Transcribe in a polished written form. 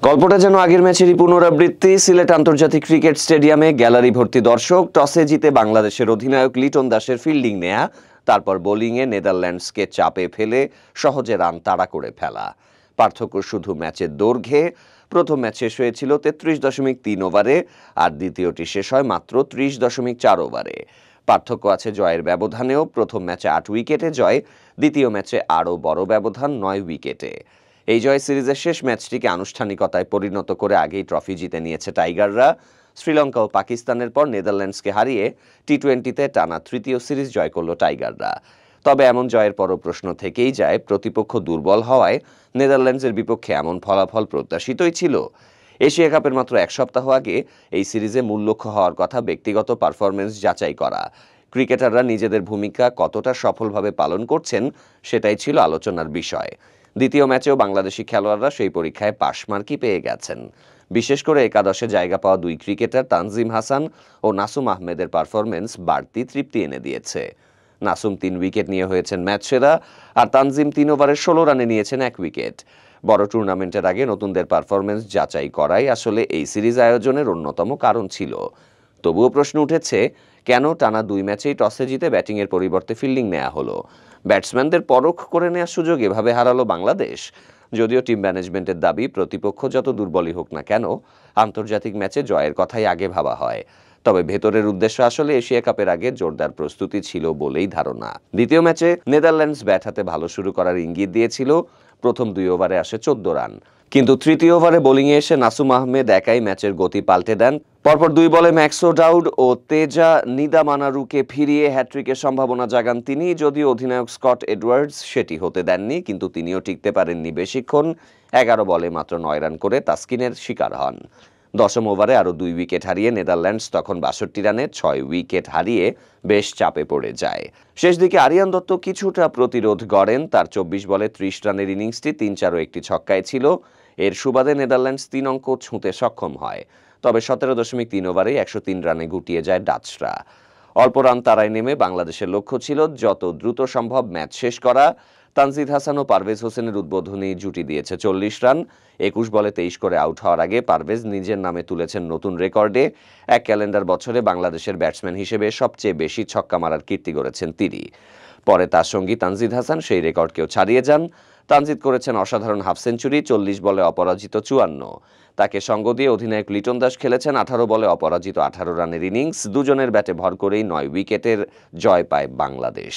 গল্পটা যেন আগের ম্যাচেরই পুনরাবৃত্তি। সিলেট আন্তর্জাতিক ক্রিকেট স্টেডিয়ামে গ্যালারি ভর্তি দর্শক। টসে জিতে বাংলাদেশের অধিনায়ক লিটন দাসের ফিল্ডিং নেয়া, তারপর বোলিংয়ে নেদারল্যান্ডসকে চাপে ফেলে সহজে রান তাড়া করে ফেলা। পার্থক্য শুধু ম্যাচের দৈর্ঘ্যে। প্রথম ম্যাচ শেষ হয়েছিল 33.3 ওভারে, আর দ্বিতীয়টি শেষ হয় মাত্র 30.4 ওভারে। পার্থক্য আছে জয়ের ব্যবধানেও। প্রথম ম্যাচে 8 উইকেটে জয়, দ্বিতীয় ম্যাচে আরও বড় ব্যবধান 9 উইকেটে। এই জয় সিরিজের শেষ ম্যাচটিকে আনুষ্ঠানিকতায় পরিণত করে আগেই ট্রফি জিতে নিয়েছে টাইগাররা। শ্রীলঙ্কা ও পাকিস্তানের পর নেদারল্যান্ডসকে হারিয়ে টি-20তে টানা তৃতীয় সিরিজ জয় করল টাইগাররা। তবে এমন জয়ের পরও প্রশ্ন থেকেই যায়, প্রতিপক্ষ দুর্বল হওয়ায় নেদারল্যান্ডসের বিপক্ষে এমন ফলাফল প্রত্যাশিতই ছিল? এশিয়া কাপের মাত্র এক সপ্তাহ আগে এই সিরিজে মূল লক্ষ্য হওয়ার কথা ব্যক্তিগত পারফরমেন্স যাচাই করা। ক্রিকেটাররা নিজেদের ভূমিকা কতটা সফলভাবে পালন করছেন সেটাই ছিল আলোচনার বিষয়। দ্বিতীয় ম্যাচেও বাংলাদেশি খেলোয়াড়রা সেই পরীক্ষায় পাশমার্কই পেয়ে গেছেন। বিশেষ করে একাদশে জায়গা পাওয়া দুই ক্রিকেটার তানজিম হাসান ও নাসুম আহমেদের পারফরমেন্স বাড়তি তৃপ্তি এনে দিয়েছে। নাসুম 3 উইকেট নিয়ে হয়েছেন ম্যাচ সেরা, আর তানজিম 3 ওভারে 16 রানে নিয়েছেন 1 উইকেট। বড় টুর্নামেন্টের আগে নতুনদের পারফরমেন্স যাচাই করাই আসলে এই সিরিজ আয়োজনের অন্যতম কারণ ছিল। তবুও প্রশ্ন উঠেছে, কেন টানা 2 ম্যাচেই টসে জিতে ব্যাটিংয়ের পরিবর্তে ফিল্ডিং নেওয়া হলো? ব্যাটসম্যানদের পরখ করে নেওয়ার সুযোগ এভাবে হারালো বাংলাদেশ। যদিও টিম ম্যানেজমেন্টের দাবি, প্রতিপক্ষ যত দুর্বলই হোক না কেন, আন্তর্জাতিক ম্যাচে জয়ের কথাই আগে ভাবা হয়। তবে ভেতরের উদ্দেশ্য আসলে এশিয়া কাপের আগে জোরদার প্রস্তুতি ছিল বলেই ধারণা। দ্বিতীয় ম্যাচে নেদারল্যান্ডস ব্যাট হাতে ভালো শুরু করার ইঙ্গিত দিয়েছিল। প্রথম 2 ওভারে আসে 14 রান, কিন্তু তৃতীয় ওভারে বোলিংয়ে এসে নাসুম আহমেদ একাই ম্যাচের গতি পাল্টে দেন। পরপর 2 বলে ম্যাক্সো ডাউড ও তেজা নিদামানারুকে ফিরিয়ে হ্যাট্রিকের সম্ভাবনা জাগান তিনি। যদিও অধিনায়ক স্কট এডওয়ার্ডস সেটি হতে দেননি, কিন্তু তিনিও টিকতে পারেননি বেশিক্ষণ। 11 বলে মাত্র 9 রান করে তাসকিনের শিকার হন। 10ম ওভারে আরও 2 উইকেট হারিয়ে নেদারল্যান্ডস তখন 62 রানে 6 উইকেট হারিয়ে বেশ চাপে পড়ে যায়। শেষ দিকে আরিয়ান দত্ত কিছুটা প্রতিরোধ গড়েন। তার 24 বলে 30 রানের ইনিংসটি 3-4 ও একটি ছক্কায় ছিল। এর সুবাদে নেদারল্যান্ডস 3 অঙ্ক ছুঁতে সক্ষম হয়। তবে 17.3 ওভারে 103 রানে গুটিয়ে যায় ডাচরা। অল্প রান তাড়ায় নেমে বাংলাদেশের লক্ষ্য ছিল যত দ্রুত সম্ভব ম্যাচ শেষ করা। তানজিদ হাসান ও পারভেজ হোসেনের উদ্বোধনী জুটি দিয়েছে 40 রান। 21 বলে 23 করে আউট হওয়ার আগে পারভেজ নিজের নামে তুলেছেন নতুন রেকর্ডে। এক ক্যালেন্ডার বছরে বাংলাদেশের ব্যাটসম্যান হিসেবে সবচেয়ে বেশি ছক্কা মারার কীর্তি গড়েছেন তিনি। পরে তার সঙ্গী তানজিদ হাসান সেই রেকর্ডকেও ছাড়িয়ে যান। তানজিদ করেছেন অসাধারণ হাফ সেঞ্চুরি, 40 বলে অপরাজিত 54। তাকে সঙ্গ দিয়ে অধিনায়ক লিটন দাস খেলেছেন 18 বলে অপরাজিত 18 রানের ইনিংস। দুজনের ব্যাটে ভর করেই 9 উইকেটের জয় পায় বাংলাদেশ।